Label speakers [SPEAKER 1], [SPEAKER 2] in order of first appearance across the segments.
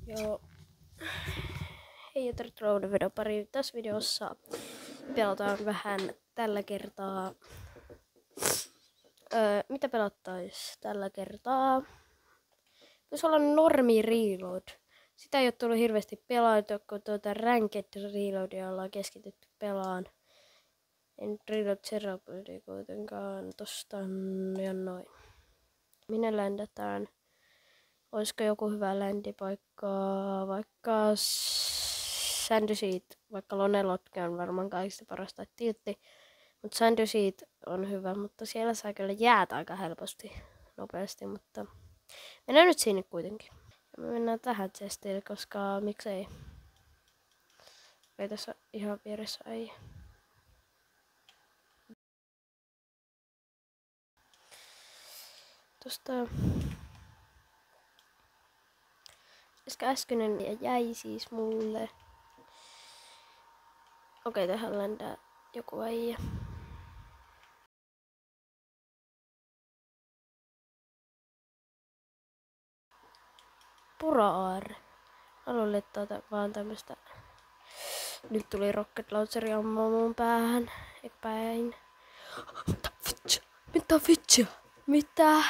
[SPEAKER 1] Joo. Hei ja tervetuloa videopari. Tässä videossa pelataan vähän tällä kertaa. Mitä pelattais tällä kertaa? Voisi olla normi reload. Sitä ei ole tullut hirveästi pelailtua, kun ranked reloadia ollaan keskitytty pelaan. En reload serapyriä kuitenkaan tosta ja noin. Minne ländätään? Olisiko joku hyvä ländipaikka, vaikka Sandy Seat, vaikka Lonelotke on varmaan kaikista parasta tiltti. Mutta Sandy Seat on hyvä, mutta siellä saa kyllä jäätä aika helposti, nopeasti, mutta mennään nyt sinne kuitenkin. Ja me mennään tähän chestille, koska miksei. Ei tässä ihan vieressä ei. Tosta äskeinen jäi siis mulle. Okei, tähän ländää joku äijä. Pura-aarre. Mä luulen, että vaan tämmöstä. Nyt tuli rocket launcheri ammaa mun päähän. Eikä päin. Mitä vitsia? Mitä vitsia? Mitä?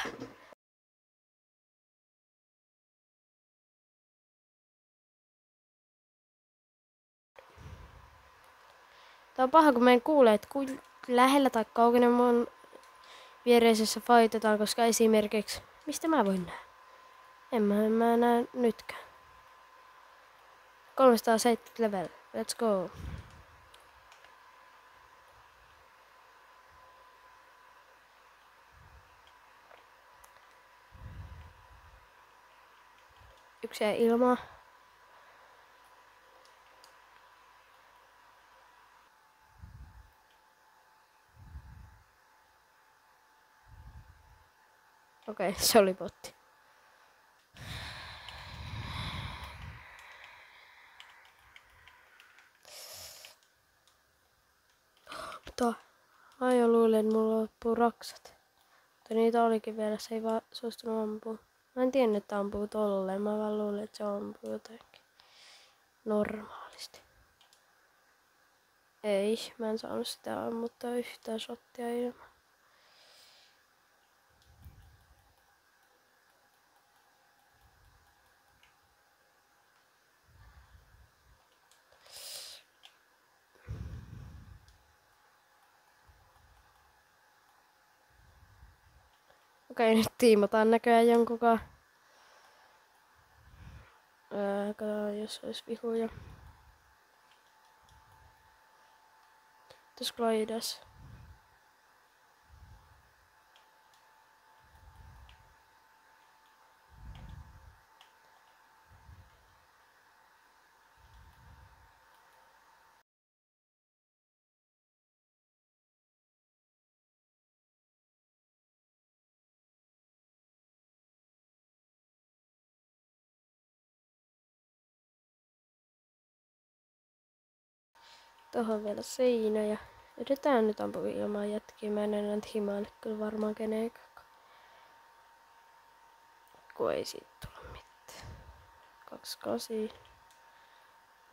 [SPEAKER 1] Tää on paha, kun mä en kuule, että kuin lähellä tai kaukana mun viereisessä fightataan, koska esimerkiksi... Mistä mä voin nähdä? En mä näe nytkään. 370 level. Let's go. Yksi jäi ilmaa. Okei, se oli botti. Mutta mä jo luulin, että mulla loppuu raksat. Mutta niitä olikin vielä, se ei vaan suostunut ampua. Mä en tiennyt, että ampuu tolleen. Mä vaan luulin, että se ampuu jotenkin normaalisti. Ei, mä en saanut sitä ammuttaa yhtään shottia ilman. Okei, nyt tiimataan näköjään jonkunkaan. Katsotaan, jos olisi vihuja. Tuossa Glaidas. Tuohon vielä seinä ja yritetään nyt ampua ilman jätkiä. Mä en enää himaile kyllä varmaan kenenkään. Kun ei siitä tule mitään. 28.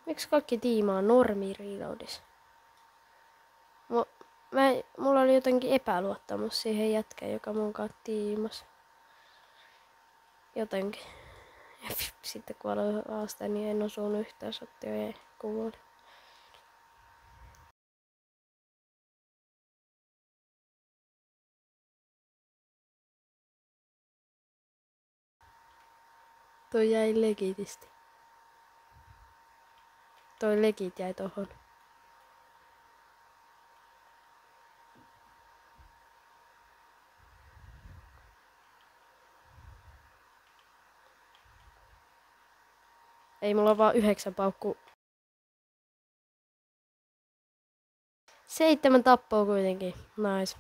[SPEAKER 1] Miksi kaikki tiimaa normi reloadissa? Mulla oli jotenkin epäluottamus siihen jätkään, joka mun kanssa tiimasi. Jotenkin. Ja sitten kun aloin haastaa, niin en osunut yhtään shottia ja kuoli. Toi jäi legitisti. Toi legit jäi tohon. Ei mulla vaan 9 paukkuu. 7 tappoa kuitenkin. Nice.